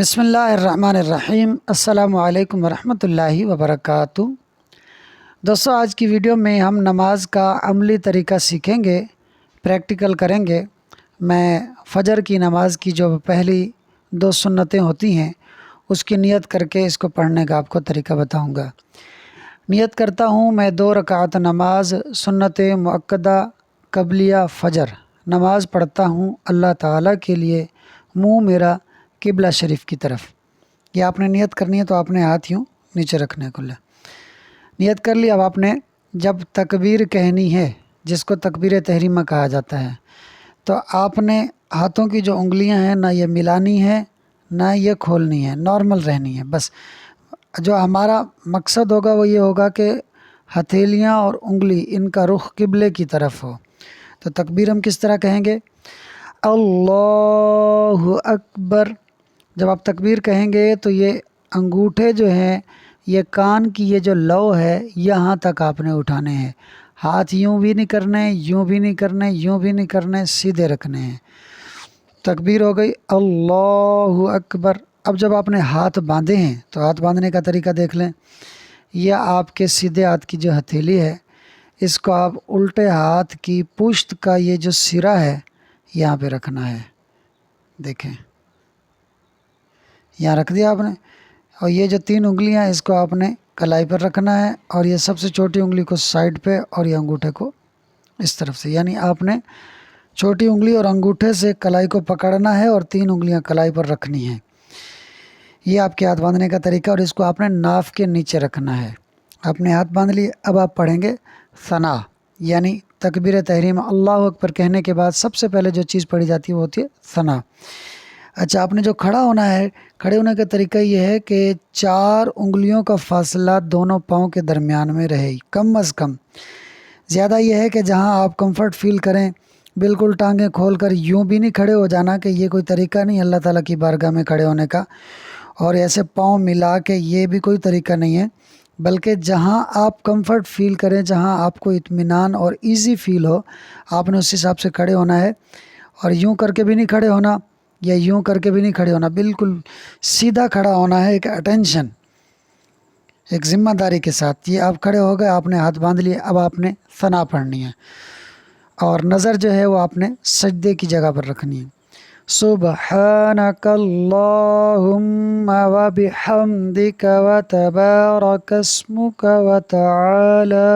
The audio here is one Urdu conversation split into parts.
بسم اللہ الرحمن الرحیم۔ السلام علیکم ورحمۃ اللہ وبرکاتہ۔ دوستو، آج کی ویڈیو میں ہم نماز کا عملی طریقہ سیکھیں گے، پریکٹیکل کریں گے۔ میں فجر کی نماز کی جو پہلی 2 سنتیں ہوتی ہیں اس کی نیت کر کے اس کو پڑھنے کا آپ کو طریقہ بتاؤں گا۔ نیت کرتا ہوں میں 2 رکعت نماز سنت مؤکدہ قبلیہ فجر نماز پڑھتا ہوں اللہ تعالیٰ کے لیے، منہ میرا قبلہ شریف کی طرف۔ یہ آپ نے نیت کرنی ہے تو آپ نے ہاتھ یوں نیچے رکھنے کو نیت کر لی۔ اب آپ نے جب تکبیر کہنی ہے، جس کو تکبیر تحریمہ کہا جاتا ہے، تو آپ نے ہاتھوں کی جو انگلیاں ہیں نہ یہ ملانی ہے نہ یہ کھولنی ہے، نارمل رہنی ہے۔ بس جو ہمارا مقصد ہوگا وہ یہ ہوگا کہ ہتھیلیاں اور انگلی ان کا رخ قبلے کی طرف ہو۔ تو تکبیر ہم کس طرح کہیں گے؟ اللہ اکبر۔ جب آپ تکبیر کہیں گے تو یہ انگوٹھے جو ہیں، یہ کان کی یہ جو لو ہے یہاں تک آپ نے اٹھانے ہیں۔ ہاتھ یوں بھی نہیں کرنے، یوں بھی نہیں کرنے، یوں بھی نہیں کرنے، سیدھے رکھنے ہیں۔ تکبیر ہو گئی، اللہ اکبر۔ اب جب آپ نے ہاتھ باندھے ہیں تو ہاتھ باندھنے کا طریقہ دیکھ لیں۔ یہ آپ کے سیدھے ہاتھ کی جو ہتھیلی ہے، اس کو آپ الٹے ہاتھ کی پشت کا یہ جو سرا ہے یہاں پہ رکھنا ہے۔ دیکھیں، یہاں رکھ دیا آپ نے، اور یہ جو 3 انگلیاں اس کو آپ نے کلائی پر رکھنا ہے، اور یہ سب سے چھوٹی انگلی کو سائڈ پہ اور یہ انگوٹھے کو اس طرف سے، یعنی آپ نے چھوٹی انگلی اور انگوٹھے سے کلائی کو پکڑنا ہے اور 3 انگلیاں کلائی پر رکھنی ہیں۔ یہ آپ کے ہاتھ باندھنے کا طریقہ، اور اس کو آپ نے ناف کے نیچے رکھنا ہے۔ آپ نے ہاتھ باندھ لیے، اب آپ پڑھیں گے ثنا، یعنی تکبیر تحریم اللہ اکبر کہنے کے بعد سب سے پہلے جو چیز پڑھی جاتی ہے وہ ہوتی ہے ثنا۔ اچھا، آپ نے جو کھڑا ہونا ہے، کھڑے ہونے کا طریقہ یہ ہے کہ 4 انگلیوں کا فاصلہ دونوں پاؤں کے درمیان میں رہے، کم از کم۔ زیادہ یہ ہے کہ جہاں آپ کمفرٹ فیل کریں، بالکل ٹانگیں کھول کر یوں بھی نہیں کھڑے ہو جانا، کہ یہ کوئی طریقہ نہیں اللہ تعالیٰ کی بارگاہ میں کھڑے ہونے کا، اور ایسے پاؤں ملا کے یہ بھی کوئی طریقہ نہیں ہے۔ بلکہ جہاں آپ کمفرٹ فیل کریں، جہاں آپ کو اطمینان اور ایزی فیل ہو، آپ نے اس حساب سے کھڑے ہونا ہے، اور یوں کر کے بھی نہیں کھڑے ہونا یا یوں کر کے بھی نہیں کھڑے ہونا، بالکل سیدھا کھڑا ہونا ہے، ایک اٹینشن، ایک ذمہ داری کے ساتھ۔ یہ آپ کھڑے ہو گئے، آپ نے ہاتھ باندھ لیے، اب آپ نے ثنا پڑھنی ہے، اور نظر جو ہے وہ آپ نے سجدے کی جگہ پر رکھنی ہے۔ سبحانک اللہم وبحمدک وتبارک اسمک وتعالی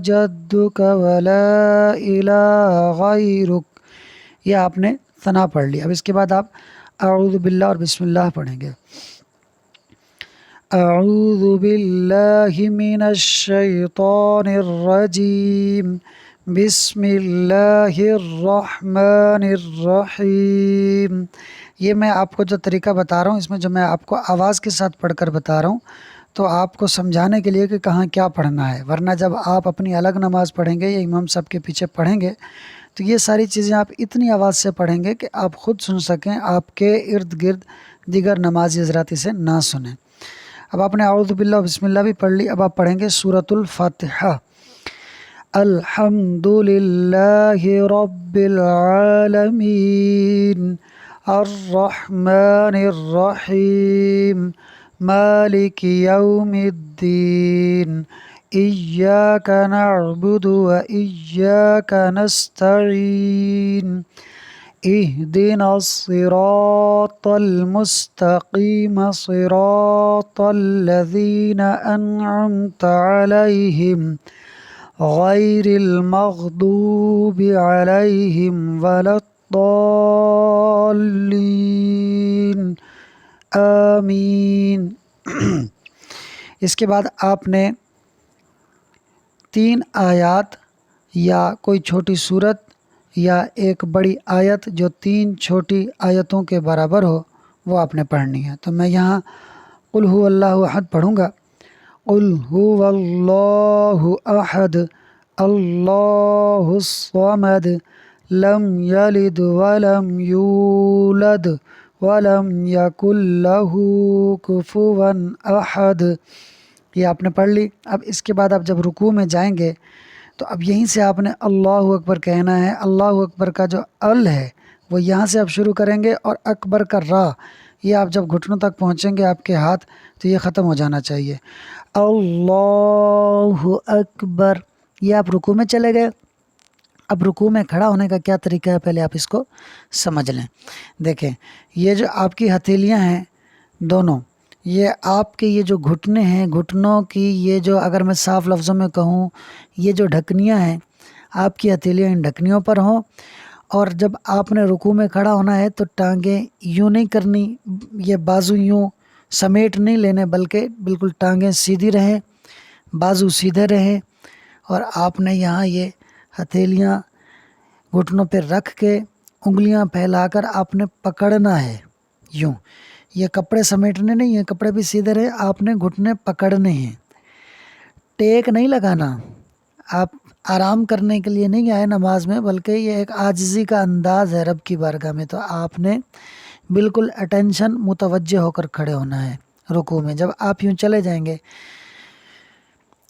جدک ولا الہ غیرک۔ یہ آپ نے ثنا پڑھ لی۔ اب اس کے بعد آپ اعوذ باللہ اور بسم اللہ پڑھیں گے۔ اعوذ باللہ من الشیطان الرجیم، بسم اللہ الرحمن الرحیم۔ یہ میں آپ کو جو طریقہ بتا رہا ہوں، اس میں جو میں آپ کو آواز کے ساتھ پڑھ کر بتا رہا ہوں تو آپ کو سمجھانے کے لیے کہ کہاں کیا پڑھنا ہے، ورنہ جب آپ اپنی الگ نماز پڑھیں گے یا امام صاحب کے پیچھے پڑھیں گے تو یہ ساری چیزیں آپ اتنی آواز سے پڑھیں گے کہ آپ خود سن سکیں، آپ کے ارد گرد دیگر نمازی حضرات اسے نہ سنیں۔ اب آپ نے اعوذ باللہ و بسم اللہ بھی پڑھ لی۔ اب آپ پڑھیں گے سورۃ الفاتحہ۔ الحمد للہ رب العالمین، الرحمن الرحیم، مالک یوم الدین، ایاک نعبد و ایاک نستعین، اہدنا الصراط المستقیم، صراط الذین انعمت علیہم غیر المغضوب علیہم ولا الضالین، آمین۔ اس کے بعد آپ نے 3 آیات یا کوئی چھوٹی سورت یا ایک بڑی آیت جو 3 چھوٹی آیتوں کے برابر ہو وہ آپ نے پڑھنی ہے۔ تو میں یہاں قل هو اللہ احد پڑھوں گا۔ قل هو اللہ احد اللہ الصمد لم یلد ولم یولد ولم یکن لہ کفوا احد۔ یہ آپ نے پڑھ لی۔ اب اس کے بعد آپ جب رکوع میں جائیں گے تو اب یہیں سے آپ نے اللہ اکبر کہنا ہے۔ اللہ اکبر کا جو ال ہے وہ یہاں سے آپ شروع کریں گے، اور اکبر کا را یہ آپ جب گھٹنوں تک پہنچیں گے آپ کے ہاتھ تو یہ ختم ہو جانا چاہیے. اللہ اکبر. یہ آپ رکوع میں چلے گئے. اب رکوع میں کھڑا ہونے کا کیا طریقہ ہے پہلے آپ اس کو سمجھ لیں. دیکھیں یہ جو آپ کی ہتھیلیاں ہیں دونوں، یہ آپ کے یہ جو گھٹنے ہیں، گھٹنوں کی یہ جو اگر میں صاف لفظوں میں کہوں یہ جو ڈھکنیاں ہیں، آپ کی ہتھیلیاں ان ڈھکنیوں پر ہوں. اور جب آپ نے رکوع میں کھڑا ہونا ہے تو ٹانگیں یوں نہیں کرنی، یہ بازو یوں سمیٹ نہیں لینے، بلکہ بالکل ٹانگیں سیدھی رہیں، بازو سیدھے رہیں. اور آپ نے یہاں یہ ہتھیلیاں گھٹنوں پہ رکھ کے انگلیاں پھیلا کر آپ نے پکڑنا ہے یوں. یہ کپڑے سمیٹنے نہیں ہیں، کپڑے بھی سیدھے رہے، آپ نے گھٹنے پکڑنے ہیں. ٹیک نہیں لگانا. آپ آرام کرنے کے لیے نہیں آئے نماز میں، بلکہ یہ ایک عاجزی کا انداز ہے رب کی بارگاہ میں. تو آپ نے بالکل اٹینشن متوجہ ہو کر کھڑے ہونا ہے رکوع میں. جب آپ یوں چلے جائیں گے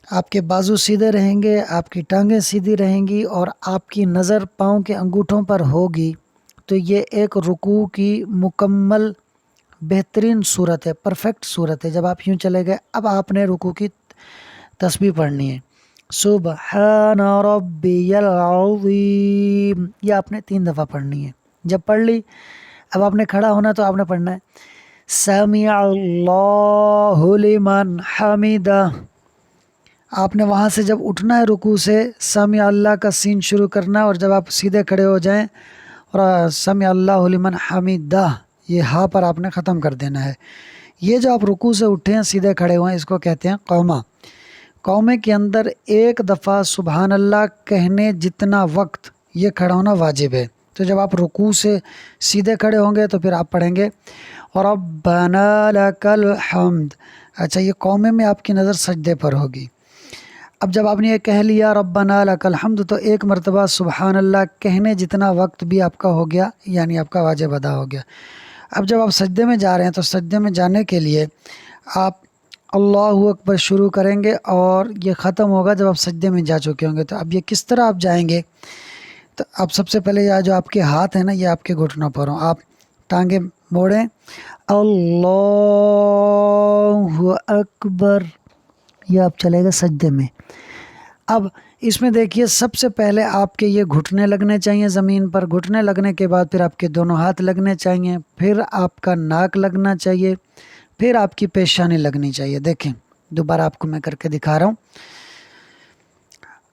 آپ کے بازو سیدھے رہیں گے، آپ کی ٹانگیں سیدھی رہیں گی اور آپ کی نظر پاؤں کے انگوٹھوں پر ہوگی. تو یہ ایک رکوع کی مکمل بہترین صورت ہے، پرفیکٹ صورت ہے. جب آپ یوں چلے گئے اب آپ نے رکوع کی تسبیح پڑھنی ہے. سبحان ربی العظیم، یہ آپ نے 3 دفعہ پڑھنی ہے. جب پڑھ لی اب آپ نے کھڑا ہونا تو آپ نے پڑھنا ہے سمیع اللہ لمن حمدہ. آپ نے وہاں سے جب اٹھنا ہے رکوع سے سمیع اللہ کا سین شروع کرنا ہے، اور جب آپ سیدھے کھڑے ہو جائیں اور سمیع اللہ لمن حمدہ یہ ہاں پر آپ نے ختم کر دینا ہے. یہ جو آپ رکوع سے اٹھے ہیں سیدھے کھڑے ہوئے ہیں اس کو کہتے ہیں قومہ. قومے کے اندر 1 دفعہ سبحان اللہ کہنے جتنا وقت یہ کھڑا ہونا واجب ہے. تو جب آپ رکوع سے سیدھے کھڑے ہوں گے تو پھر آپ پڑھیں گے ربنا لک الحمد. اچھا یہ قومے میں آپ کی نظر سجدے پر ہوگی. اب جب آپ نے یہ کہہ لیا ربنا لک الحمد تو 1 مرتبہ سبحان اللہ کہنے جتنا وقت بھی آپ کا ہو گیا، یعنی آپ کا واجب ادا ہو گیا. اب جب آپ سجدے میں جا رہے ہیں تو سجدے میں جانے کے لیے آپ اللہ اکبر شروع کریں گے اور یہ ختم ہوگا جب آپ سجدے میں جا چکے ہوں گے. تو اب یہ کس طرح آپ جائیں گے؟ تو اب سب سے پہلے یہ جو آپ کے ہاتھ ہیں نا یہ آپ کے گھٹنوں پر ہوں، آپ ٹانگیں موڑیں اللہ اکبر، یہ آپ چلے گا سجدے میں. اب اس میں دیکھیے سب سے پہلے آپ کے یہ گھٹنے لگنے چاہیے زمین پر. گھٹنے لگنے کے بعد پھر آپ کے دونوں ہاتھ لگنے چاہیے، پھر آپ کا ناک لگنا چاہیے، پھر آپ کی پیشانی لگنی چاہیے. دیکھیں دوبارہ آپ کو میں کر کے دکھا رہا ہوں.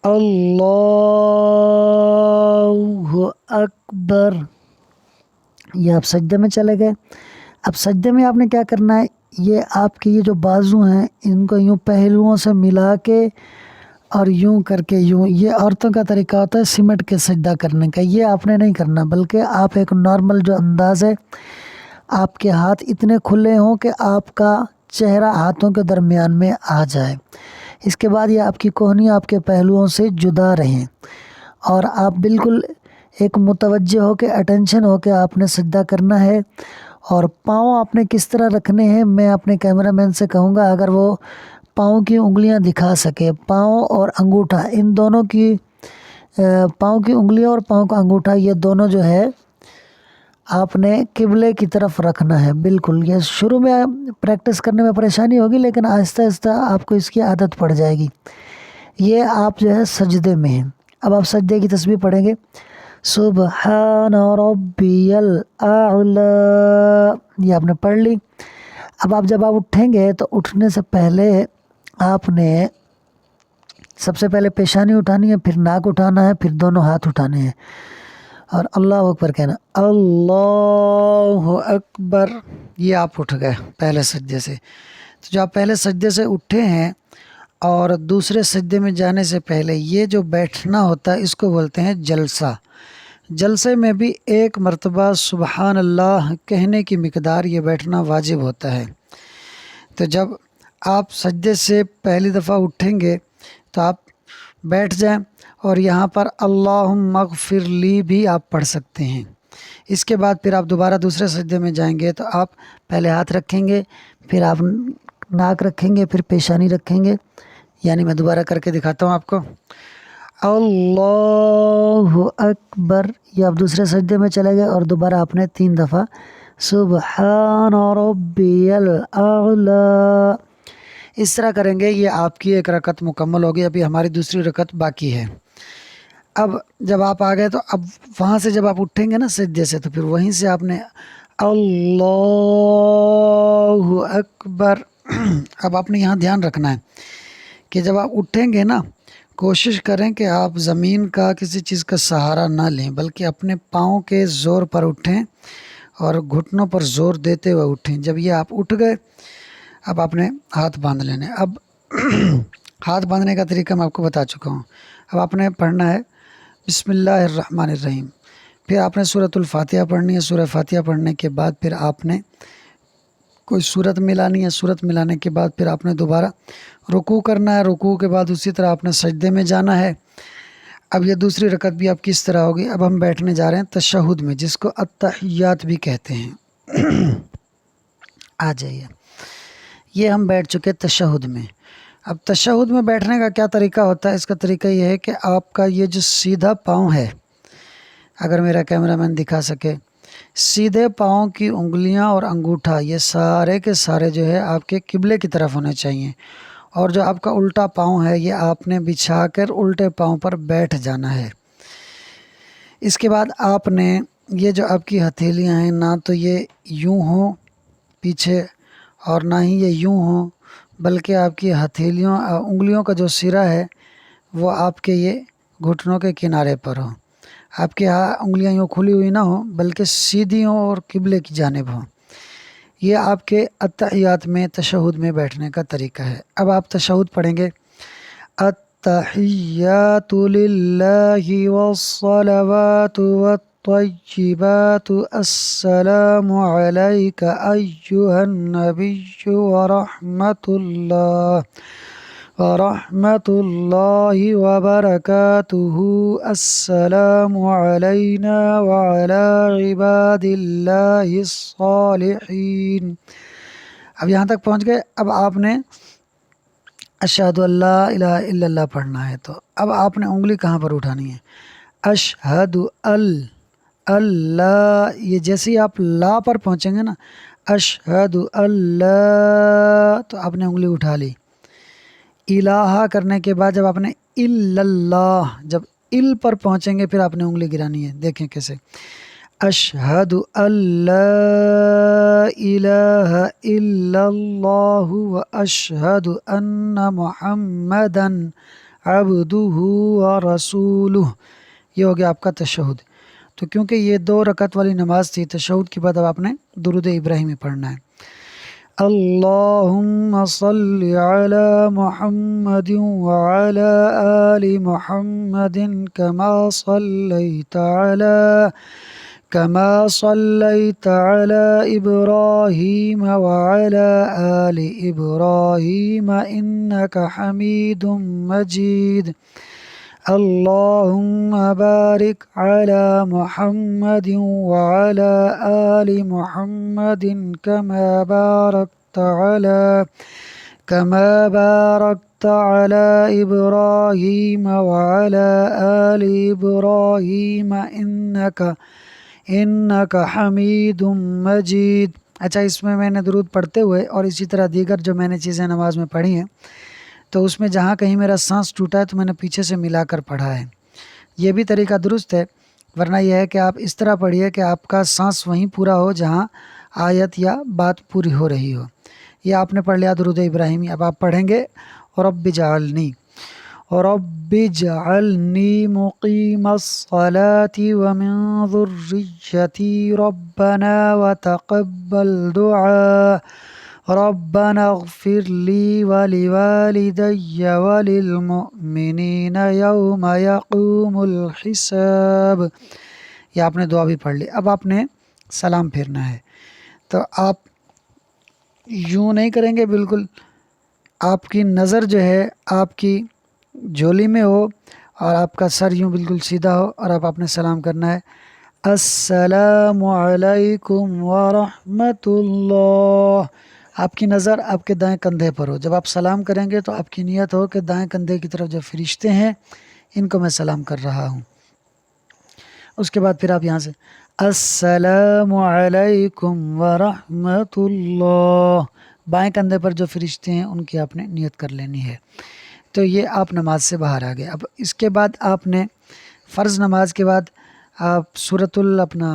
اللہ اکبر، یہ آپ سجدے میں چلے گئے. اب سجدے میں آپ نے کیا کرنا ہے، یہ آپ کے یہ جو بازو ہیں ان کو یوں پہلوؤں سے ملا کے اور یوں کر کے یوں، یہ عورتوں کا طریقہ ہوتا ہے سمٹ کے سجدہ کرنے کا، یہ آپ نے نہیں کرنا، بلکہ آپ ایک نارمل جو انداز ہے آپ کے ہاتھ اتنے کھلے ہوں کہ آپ کا چہرہ ہاتھوں کے درمیان میں آ جائے. اس کے بعد یہ آپ کی کوہنیاں آپ کے پہلوؤں سے جدا رہیں اور آپ بالکل ایک متوجہ ہو کے اٹینشن ہو کے آپ نے سجدہ کرنا ہے. اور پاؤں آپ نے کس طرح رکھنے ہیں میں اپنے کیمرہ مین سے کہوں گا اگر وہ پاؤں کی انگلیاں دکھا سکے، پاؤں اور انگوٹھا ان دونوں کی، پاؤں کی انگلیاں اور پاؤں کا انگوٹھا یہ دونوں جو ہے آپ نے قبلے کی طرف رکھنا ہے. بالکل یہ شروع میں پریکٹس کرنے میں پریشانی ہوگی لیکن آہستہ آہستہ آپ کو اس کی عادت پڑ جائے گی. یہ آپ جو ہے سجدے میں ہیں. اب آپ سجدے کی تسبیح پڑھیں گے سبحان ربی الاعلی، یہ آپ نے پڑھ لی. اب آپ جب آپ اٹھیں گے تو اٹھنے سے پہلے آپ نے سب سے پہلے پیشانی اٹھانی ہے، پھر ناک اٹھانا ہے، پھر دونوں ہاتھ اٹھانے ہیں اور اللہ اکبر کہنا. اللہ اکبر، یہ آپ اٹھ گئے پہلے سجدے سے. تو جو آپ پہلے سجدے سے اٹھے ہیں اور دوسرے سجدے میں جانے سے پہلے یہ جو بیٹھنا ہوتا ہے اس کو بولتے ہیں جلسہ. جلسے میں بھی 1 مرتبہ سبحان اللہ کہنے کی مقدار یہ بیٹھنا واجب ہوتا ہے. تو جب آپ سجدے سے پہلی دفعہ اٹھیں گے تو آپ بیٹھ جائیں اور یہاں پر اللہم اغفر لی بھی آپ پڑھ سکتے ہیں. اس کے بعد پھر آپ دوبارہ دوسرے سجدے میں جائیں گے تو آپ پہلے ہاتھ رکھیں گے، پھر آپ ناک رکھیں گے، پھر پیشانی رکھیں گے. یعنی میں دوبارہ کر کے دکھاتا ہوں آپ کو. اللہ اکبر، یہ آپ دوسرے سجدے میں چلے گئے اور دوبارہ آپ نے 3 دفعہ سبحان ربی الاعلی. اس طرح کریں گے. یہ آپ کی ایک رکعت مکمل ہوگی. ابھی ہماری دوسری رکعت باقی ہے. اب جب آپ آ گئے تو اب وہاں سے جب آپ اٹھیں گے نا سجدے سے تو پھر وہیں سے آپ نے اللہ اکبر. اب آپ نے یہاں دھیان رکھنا ہے کہ جب آپ اٹھیں گے نا کوشش کریں کہ آپ زمین کا کسی چیز کا سہارا نہ لیں بلکہ اپنے پاؤں کے زور پر اٹھیں اور گھٹنوں پر زور دیتے ہوئے اٹھیں. جب یہ آپ اٹھ گئے اب آپ نے ہاتھ باندھ لینے. اب ہاتھ باندھنے کا طریقہ میں آپ کو بتا چکا ہوں. اب آپ نے پڑھنا ہے بسم اللہ الرحمن الرحیم. پھر آپ نے سورۃ الفاتحہ پڑھنی ہے. سورہ فاتحہ پڑھنے کے بعد پھر آپ نے کوئی صورت ملانی ہے. صورت ملانے کے بعد پھر آپ نے دوبارہ رکوع کرنا ہے. رکوع کے بعد اسی طرح آپ نے سجدے میں جانا ہے. اب یہ دوسری رکعت بھی آپ کی اس طرح ہوگی. اب ہم بیٹھنے جا رہے ہیں تشہد میں جس کو التحیات بھی کہتے ہیں. آ جائیے. یہ ہم بیٹھ چکے تشہد میں. اب تشہد میں بیٹھنے کا کیا طریقہ ہوتا ہے؟ اس کا طریقہ یہ ہے کہ آپ کا یہ جو سیدھا پاؤں ہے اگر میرا کیمرہ مین دکھا سکے سیدھے پاؤں کی انگلیاں اور انگوٹھا یہ سارے کے سارے جو ہے آپ کے قبلے کی طرف ہونے چاہیے. اور جو آپ کا الٹا پاؤں ہے یہ آپ نے بچھا کر الٹے پاؤں پر بیٹھ جانا ہے. اس کے بعد آپ نے یہ جو آپ کی ہتھیلیاں ہیں نہ تو یہ یوں ہوں پیچھے اور نہ ہی یہ یوں ہوں بلکہ آپ کی انگلیوں کا جو سرا ہے وہ آپ کے یہ گھٹنوں کے کنارے پر ہو. آپ کے انگلیاں یوں کھلی ہوئی نہ ہوں بلکہ سیدھی ہوں اور قبلے کی جانب ہوں. یہ آپ کے التحیات میں تشہد میں بیٹھنے کا طریقہ ہے. اب آپ تشہد پڑھیں گے التحیات للہ والصلوات والطیبات السلام علیک ایہا النبی ورحمۃ اللہ وبرکاتہ السلام علینا وعلی عباد اللہ الصالحین. اب یہاں تک پہنچ گئے. اب آپ نے اشہد اللہ الہ الا اللہ پڑھنا ہے. تو اب آپ نے انگلی کہاں پر اٹھانی ہے؟ اشہد اللہ. یہ جیسے ہی آپ لا پر پہنچیں گے نا اشہد اللہ تو آپ نے انگلی اٹھا لی. الہ کرنے کے بعد جب آپ نے الا اللہ جب ال پر پہنچیں گے پھر آپ نے انگلی گرانی ہے. دیکھیں کیسے اشہد اللہ الہ الا اللہ واشہد ان محمدا عبدہ ورسولہ. یہ ہو گیا آپ کا تشہد. تو کیونکہ یہ 2 رکعت والی نماز تھی تشہد کے بعد اب آپ نے درود ابراہیمی پڑھنا ہے. اللہم صل علی محمد وعلی آل محمد كما صليت على إبراهيم وعلى آل إبراهيم إنك حميد مجيد. اللهم بارك على محمد وعلى آل محمد كما باركت على إبراهيم وعلى آل إبراهيم إنك حميد مجيد. اچھا اس میں نے درود پڑھتے ہوئے اور اسی طرح دیگر جو میں نے چیزیں نماز میں پڑھی ہیں تو اس میں جہاں کہیں میرا سانس ٹوٹا ہے تو میں نے پیچھے سے ملا کر پڑھا ہے. یہ بھی طریقہ درست ہے. ورنہ یہ ہے کہ آپ اس طرح پڑھیے کہ آپ کا سانس وہیں پورا ہو جہاں آیت یا بات پوری ہو رہی ہو. یہ آپ نے پڑھ لیا درود ابراہیمی. اب آپ پڑھیں گے رب اجعلنی مقیم الصلاة ومن ذریتی ربنا وتقبل دعاء ربنا اغفر لی ولوالدی وللمؤمنین یوم یقوم الحساب. یہ آپ نے دعا بھی پڑھ لی. اب آپ نے سلام پھیرنا ہے. تو آپ یوں نہیں کریں گے بالکل. آپ کی نظر جو ہے آپ کی جھولی میں ہو اور آپ کا سر یوں بالکل سیدھا ہو اور آپ نے سلام کرنا ہے السلام علیکم ورحمۃ اللہ. آپ کی نظر آپ کے دائیں کندھے پر ہو. جب آپ سلام کریں گے تو آپ کی نیت ہو کہ دائیں کندھے کی طرف جو فرشتے ہیں ان کو میں سلام کر رہا ہوں. اس کے بعد پھر آپ یہاں سے السلام علیکم ورحمۃ اللہ، بائیں کندھے پر جو فرشتے ہیں ان کی آپ نے نیت کر لینی ہے۔ تو یہ آپ نماز سے باہر آ گئے۔ اب اس کے بعد آپ نے فرض نماز کے بعد آپ اپنا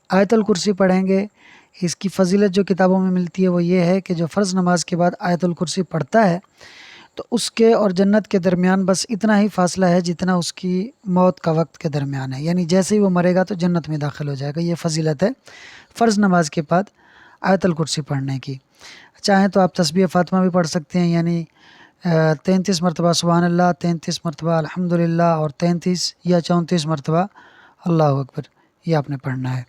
آیت الکرسی پڑھیں گے۔ اس کی فضیلت جو کتابوں میں ملتی ہے وہ یہ ہے کہ جو فرض نماز کے بعد آیت الکرسی پڑھتا ہے تو اس کے اور جنت کے درمیان بس اتنا ہی فاصلہ ہے جتنا اس کی موت کا وقت کے درمیان ہے، یعنی جیسے ہی وہ مرے گا تو جنت میں داخل ہو جائے گا۔ یہ فضیلت ہے فرض نماز کے بعد آیت الکرسی پڑھنے کی۔ چاہیں تو آپ تسبیح فاطمہ بھی پڑھ سکتے ہیں، یعنی 33 مرتبہ سبحان اللہ، 33 مرتبہ الحمدللہ اور 33 یا 34 مرتبہ اللہ اکبر، یہ آپ نے پڑھنا ہے۔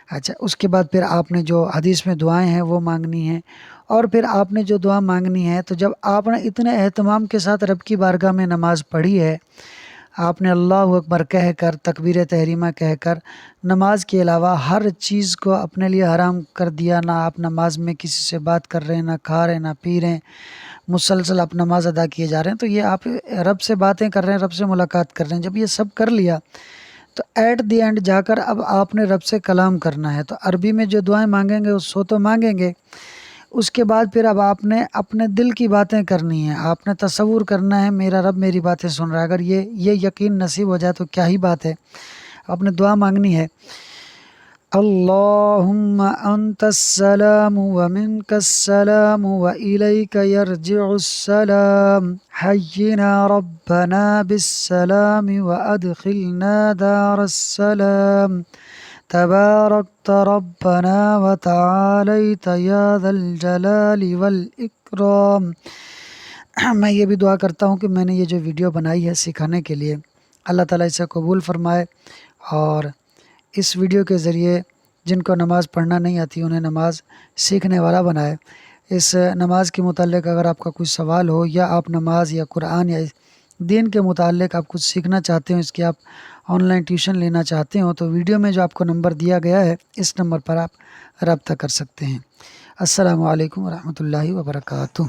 اچھا، اس کے بعد پھر آپ نے جو حدیث میں دعائیں ہیں وہ مانگنی ہیں، اور پھر آپ نے جو دعا مانگنی ہے تو جب آپ نے اتنے اہتمام کے ساتھ رب کی بارگاہ میں نماز پڑھی ہے، آپ نے اللہ اکبر کہہ کر، تکبیر تحریمہ کہہ کر، نماز کے علاوہ ہر چیز کو اپنے لیے حرام کر دیا، نہ آپ نماز میں کسی سے بات کر رہے ہیں، نہ کھا رہے ہیں، نہ پی رہے ہیں، مسلسل آپ نماز ادا کیے جا رہے ہیں، تو یہ آپ رب سے باتیں کر رہے ہیں، رب سے ملاقات کر رہے ہیں۔ جب یہ سب کر لیا تو ایٹ دی اینڈ جا کر اب آپ نے رب سے کلام کرنا ہے۔ تو عربی میں جو دعائیں مانگیں گے اس تو مانگیں گے، اس کے بعد پھر اب آپ نے اپنے دل کی باتیں کرنی ہیں۔ آپ نے تصور کرنا ہے میرا رب میری باتیں سن رہا ہے۔ اگر یہ یقین نصیب ہو جائے تو کیا ہی بات ہے۔ آپ نے دعا مانگنی ہے، اللہم انت السلام ومنک السلام والیک یرجع السلام حینا ربنا بالسلام وادخلنا دار السلام تبارکت ربنا وتعالیت یا ذا الجلال والاکرام۔ میں یہ بھی دعا کرتا ہوں کہ میں نے یہ جو ویڈیو بنائی ہے سکھانے کے لیے، اللہ تعالیٰ اسے قبول فرمائے، اور اس ویڈیو کے ذریعے جن کو نماز پڑھنا نہیں آتی انہیں نماز سیکھنے والا بنائے۔ اس نماز کے متعلق اگر آپ کا کوئی سوال ہو، یا آپ نماز یا قرآن یا دین کے متعلق آپ کچھ سیکھنا چاہتے ہو، اس کی آپ آن لائن ٹیوشن لینا چاہتے ہو، تو ویڈیو میں جو آپ کو نمبر دیا گیا ہے اس نمبر پر آپ رابطہ کر سکتے ہیں۔ السلام علیکم ورحمۃ اللہ وبرکاتہ۔